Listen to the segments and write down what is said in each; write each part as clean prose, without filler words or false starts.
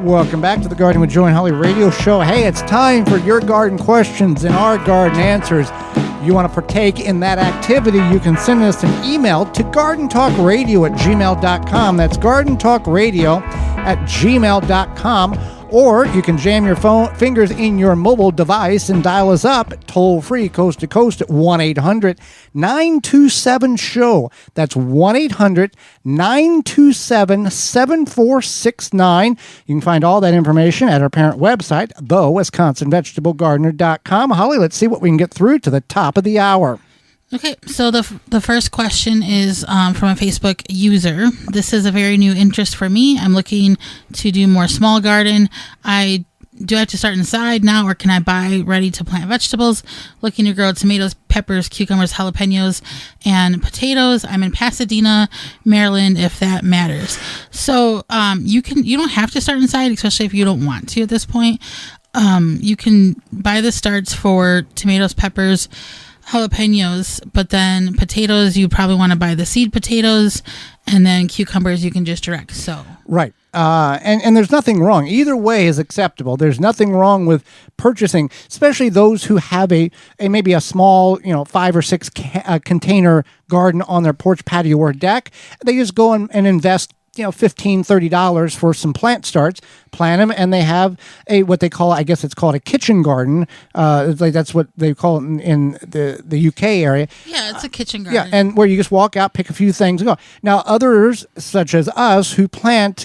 Welcome back to the Garden with Joe and Holly radio show. Hey, it's time for your garden questions and our garden answers. You want to partake in that activity, you can send us an email to gardentalkradio@gmail.com. That's gardentalkradio@gmail.com. Or you can jam your fingers in your mobile device and dial us up toll-free, coast-to-coast at 1-800-927-SHOW. That's 1-800-927-7469. You can find all that information at our parent website, thewisconsinvegetablegardener.com. Holly, let's see what we can get through to the top of the hour. Okay, so the first question is from a Facebook user. This is a very new interest for me. I'm looking to do more small garden. Do I have to start inside now, or can I buy ready-to-plant vegetables? Looking to grow tomatoes, peppers, cucumbers, jalapenos, and potatoes. I'm in Pasadena, Maryland, if that matters. So you don't have to start inside, especially if you don't want to at this point. You can buy the starts for tomatoes, peppers, jalapenos, but then potatoes, you probably want to buy the seed potatoes, and then cucumbers you can just direct sow. Right. And there's nothing wrong. Either way is acceptable. There's nothing wrong with purchasing, especially those who have a maybe a small, 5 or 6 container garden on their porch, patio, or deck. They just go and invest $15, $30 for some plant starts, plant them, and they have what they call, I guess it's called a kitchen garden. That's what they call it in the UK area. Yeah, it's a kitchen garden. Yeah, and where you just walk out, pick a few things, and go. Now, others, such as us, who plant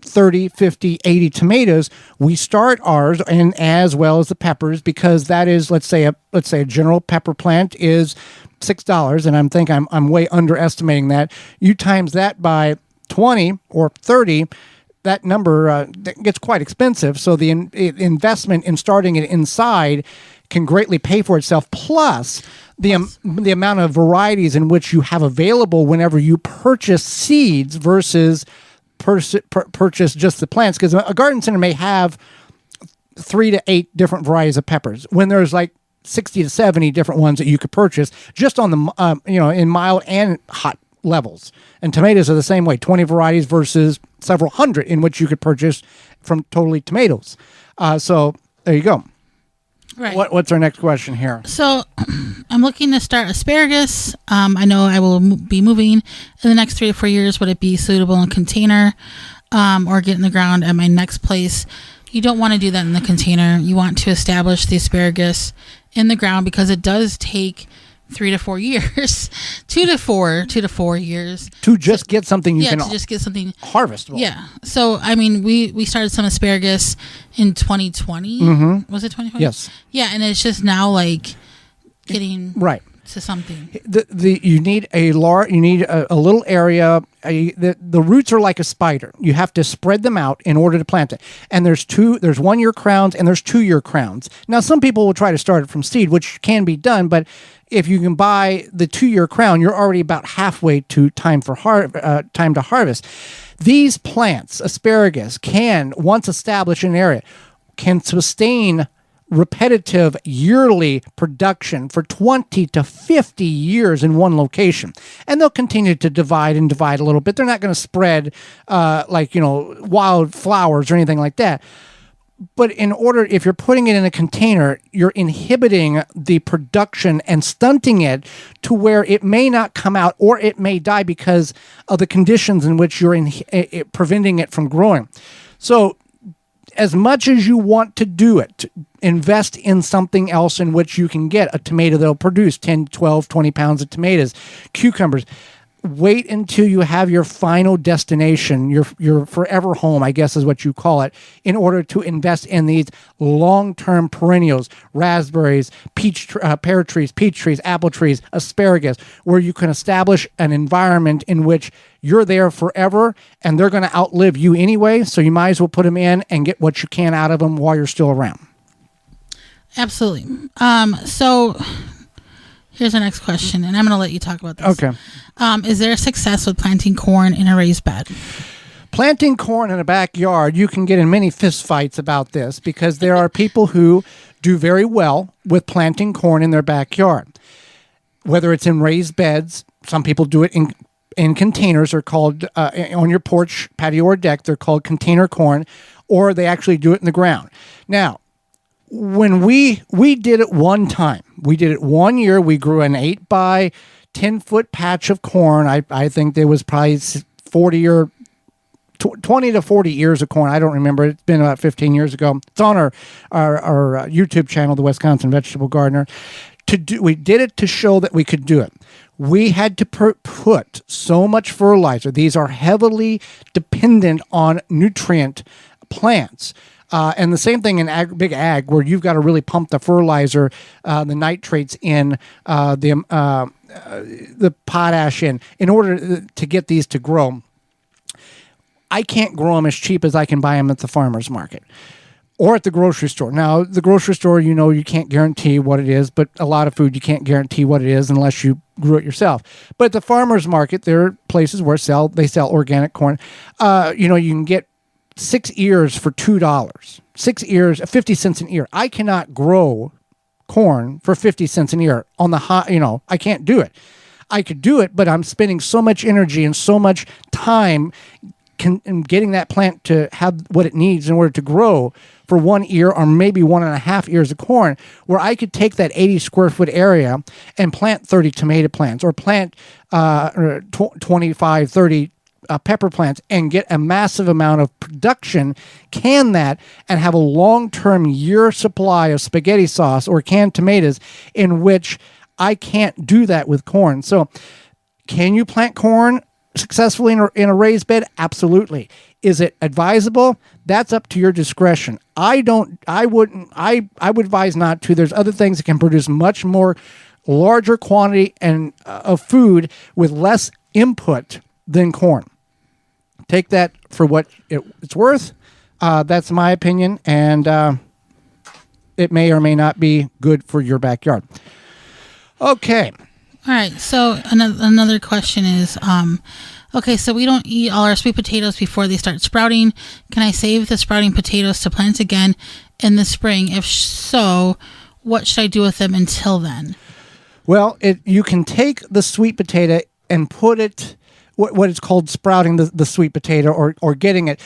30, 50, 80 tomatoes, we start ours, and as well as the peppers, because that is, let's say a general pepper plant is $6, and I'm way underestimating that. You times that by 20 or 30, that number gets quite expensive. So the investment in starting it inside can greatly pay for itself. Plus the amount of varieties in which you have available whenever you purchase seeds versus purchase just the plants. Because a garden center may have 3 to 8 different varieties of peppers when there's like 60 to 70 different ones that you could purchase just on the in mild and hot levels. And tomatoes are the same way, 20 varieties versus several hundred in which you could purchase from totally tomatoes. So there you go. Right. What's our next question here? So I'm looking to start asparagus. I know I will be moving in the next 3 to 4 years. Would it be suitable in a container or get in the ground at my next place? You don't want to do that in the container. You want to establish the asparagus in the ground because it does take 3 to 4 years, 2 to 4 years to just get something you can to just get something harvestable. Yeah. So I mean, we started some asparagus in 2020. Mm-hmm. Was it 2020? Yes. Yeah, and it's just now like getting right to something. You need a little area. The roots are like a spider. You have to spread them out in order to plant it. And there's 1-year crowns and there's 2-year crowns. Now some people will try to start it from seed, which can be done, but if you can buy the 2-year crown, you're already about halfway to time to harvest. These plants, asparagus, can, once established in an area, can sustain repetitive yearly production for 20 to 50 years in one location. And they'll continue to divide a little bit. They're not going to spread wild flowers or anything like that. But if you're putting it in a container, you're inhibiting the production and stunting it to where it may not come out or it may die because of the conditions in which you're preventing it from growing. So as much as you want to do it, invest in something else in which you can get a tomato that'll produce 10, 12, 20 pounds of tomatoes, cucumbers. Wait until you have your final destination, your forever home, I guess is what you call it, in order to invest in these long-term perennials, raspberries, pear trees, peach trees, apple trees, asparagus, where you can establish an environment in which you're there forever and they're going to outlive you anyway, so you might as well put them in and get what you can out of them while you're still around. Absolutely. So here's our next question, and I'm going to let you talk about this. Okay. Is there success with planting corn in a raised bed? Planting corn in a backyard, you can get in many fist fights about this because there are people who do very well with planting corn in their backyard. Whether it's in raised beds, some people do it in containers. They're called on your porch, patio, or deck. They're called container corn, or they actually do it in the ground. Now, when we did it one time, we did it 1 year. We grew an 8 by 10-foot patch of corn. I think there was probably 40 or 20 to 40 ears of corn. I don't remember. It's been about 15 years ago. It's on our YouTube channel, the Wisconsin Vegetable Gardener. We did it to show that we could do it. We had to put so much fertilizer. These are heavily dependent on nutrient plants. And the same thing in big ag, where you've got to really pump the fertilizer, the nitrates in, the potash in order to get these to grow. I can't grow them as cheap as I can buy them at the farmer's market or at the grocery store. Now, the grocery store, you can't guarantee what it is, but a lot of food you can't guarantee what it is unless you grew it yourself. But at the farmer's market, there are places where they sell organic corn. You can get 6 ears for $2. 6 ears, 50 cents an ear. I cannot grow corn for 50 cents an ear on the hot. I can't do it. I could do it, but I'm spending so much energy and so much time getting that plant to have what it needs in order to grow for 1 ear or maybe 1.5 ears of corn, where I could take that 80 square foot area and plant 30 tomato plants or plant 25, 30 pepper plants and get a massive amount of production, can that, and have a long-term year supply of spaghetti sauce or canned tomatoes, in which I can't do that with corn. So can you plant corn successfully in a raised bed? Absolutely. Is it advisable? That's up to your discretion. I would advise not to. There's other things that can produce much more larger quantity of food with less input than corn. Take that for what it's worth. That's my opinion, and it may or may not be good for your backyard. Okay. All right. So another question is, okay, so we don't eat all our sweet potatoes before they start sprouting. Can I save the sprouting potatoes to plant again in the spring? If so, what should I do with them until then? Well, you can take the sweet potato and put it, what is called sprouting the sweet potato, or getting it.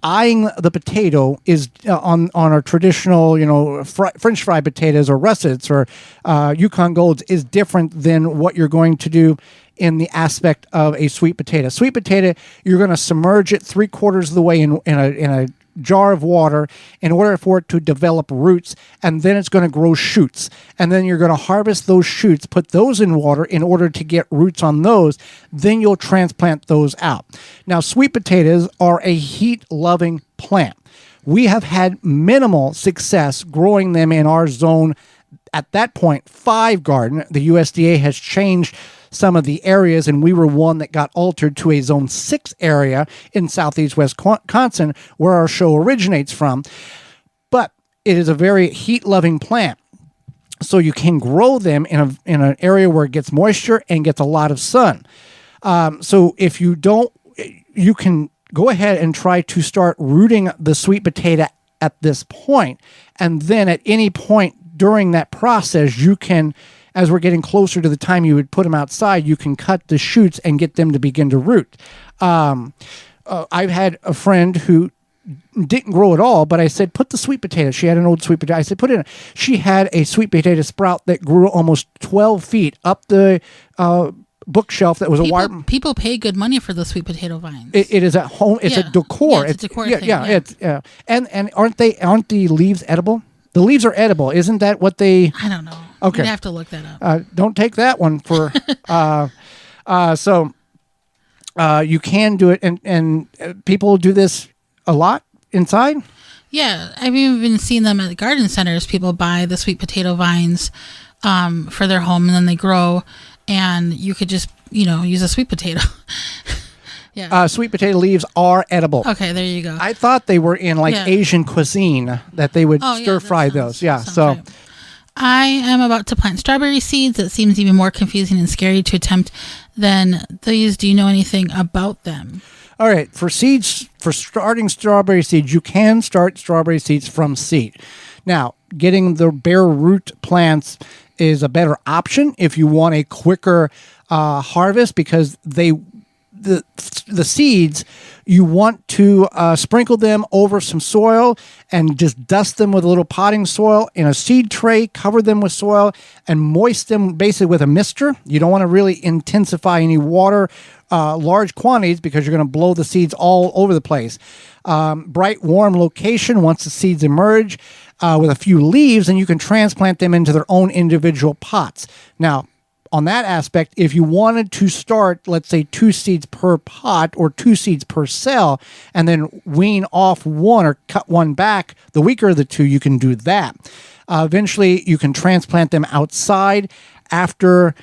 Eyeing the potato is on our traditional, French fried potatoes or russets or Yukon Golds is different than what you're going to do in the aspect of a sweet potato. Sweet potato, you're going to submerge it 3/4 of the way in a jar of water in order for it to develop roots, and then it's going to grow shoots, and then you're going to harvest those shoots, put those in water in order to get roots on those. Then you'll transplant those out. Now, sweet potatoes are a heat-loving plant. We have had minimal success growing them in our zone at that point 5 garden. The USDA has changed some of the areas, and we were one that got altered to a zone 6 area in southeast Wisconsin, where our show originates from. But it is a very heat-loving plant, so you can grow them in an area where it gets moisture and gets a lot of sun. So if you don't, you can go ahead and try to start rooting the sweet potato at this point, and then at any point during that process, you can, as we're getting closer to the time you would put them outside, you can cut the shoots and get them to begin to root. I've had a friend who didn't grow at all, but I said, put the sweet potato. She had an old sweet potato. I said, put it in. She had a sweet potato sprout that grew almost 12 feet up the bookshelf that was a wire. People pay good money for the sweet potato vines. It is at home. It's a decor. Yeah, it's a decor thing. It's and aren't the leaves edible? The leaves are edible. Isn't that what they? I don't know. Okay. You'd have to look that up. Don't take that one for. So you can do it, and people do this a lot inside. Yeah, I've even seen them at the garden centers. People buy the sweet potato vines for their home, and then they grow, and you could just use a sweet potato. Yeah. Sweet potato leaves are edible. Okay, there you go. I thought they were in Asian cuisine, that they would stir fry those. Yeah. So right. I am about to plant strawberry seeds. It seems even more confusing and scary to attempt than these. Do you know anything about them? All right. For starting strawberry seeds, you can start strawberry seeds from seed. Now, getting the bare root plants is a better option if you want a quicker harvest, because the seeds, you want to sprinkle them over some soil and just dust them with a little potting soil in a seed tray, cover them with soil, and moist them basically with a mister. You don't want to really intensify any water, large quantities, because you're going to blow the seeds all over the place. Bright, warm location once the seeds emerge with a few leaves, and you can transplant them into their own individual pots. Now, on that aspect, if you wanted to start, let's say 2 seeds per pot or 2 seeds per cell, and then wean off one or cut one back, the weaker of the two, you can do that. Eventually, you can transplant them outside after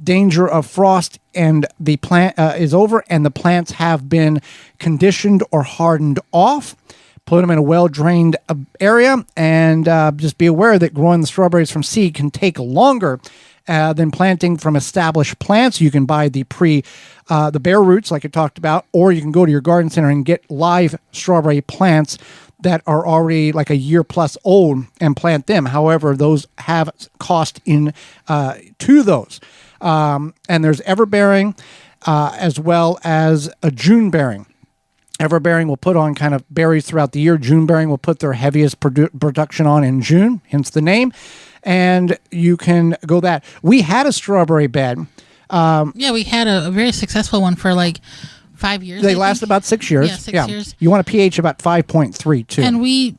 danger of frost and the plant is over and the plants have been conditioned or hardened off. Put them in a well-drained area, and just be aware that growing the strawberries from seed can take longer than planting from established plants. You can buy the bare roots, like I talked about, or you can go to your garden center and get live strawberry plants that are already like a year plus old and plant them. However, those have cost in to those. And there's everbearing as well as a June bearing. Everbearing will put on kind of berries throughout the year. June bearing will put their heaviest production on in June, hence the name. And you can go that. We had a strawberry bed. We had a very successful one for like 5 years. They last about 6 years. Yeah, 6 years. You want a pH about 5.3 too. And we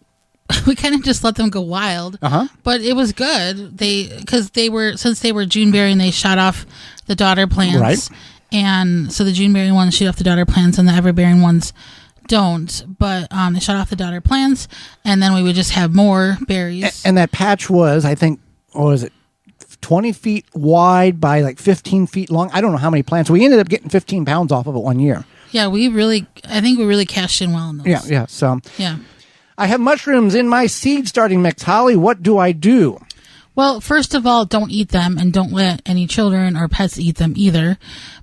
kind of just let them go wild. But it was good. Since they were June bearing, they shot off the daughter plants. Right. And so the June bearing ones shoot off the daughter plants, and the everbearing ones don't. But they shut off the daughter plants, and then we would just have more berries. And that patch was, I think, 20 feet wide by like 15 feet long. I don't know how many plants. We ended up getting 15 pounds off of it one year. Yeah, I think we really cashed in well on those. Yeah. So yeah. I have mushrooms in my seed starting mix. Holly, what do I do? Well, first of all, don't eat them, and don't let any children or pets eat them either.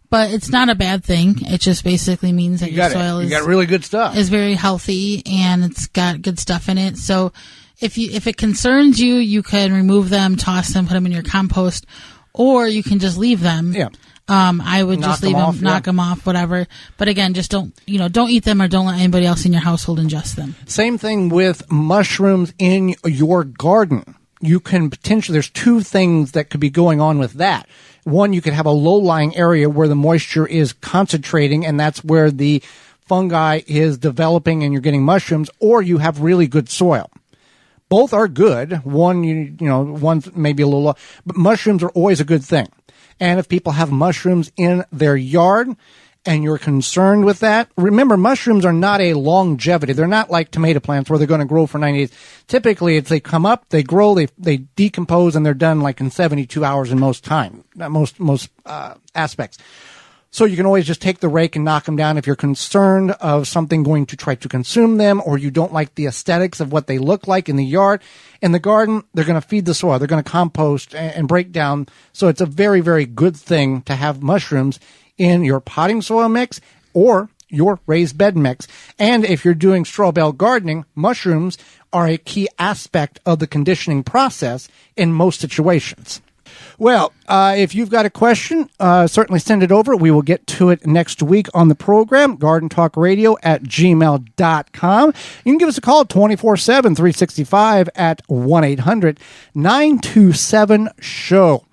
But it's not a bad thing. It just basically means that your soil got really good stuff. Is very healthy, and it's got good stuff in it. So if it concerns you, you can remove them, toss them, put them in your compost, or you can just leave them. Yeah. I would just leave them, knock them off, whatever. But again, just don't eat them, or don't let anybody else in your household ingest them. Same thing with mushrooms in your garden. You can potentially, there's 2 things that could be going on with that. One, you could have a low-lying area where the moisture is concentrating, and that's where the fungi is developing and you're getting mushrooms, or you have really good soil. Both are good. One, one's maybe a little low, but mushrooms are always a good thing. And if people have mushrooms in their yard and you're concerned with that, remember, mushrooms are not a longevity. They're not like tomato plants where they're going to grow for 90 days. Typically, it's they come up, they grow, they decompose, and they're done like in 72 hours in most aspects. So you can always just take the rake and knock them down if you're concerned of something going to try to consume them, or you don't like the aesthetics of what they look like in the yard. In the garden, they're going to feed the soil. They're going to compost and break down. So it's a very, very good thing to have mushrooms in your potting soil mix or your raised bed mix. And if you're doing straw bale gardening, mushrooms are a key aspect of the conditioning process in most situations. Well, if you've got a question, certainly send it over. We will get to it next week on the program, gardentalkradio@gmail.com. You can give us a call 24/7, 365 at 1-800-927-SHOW.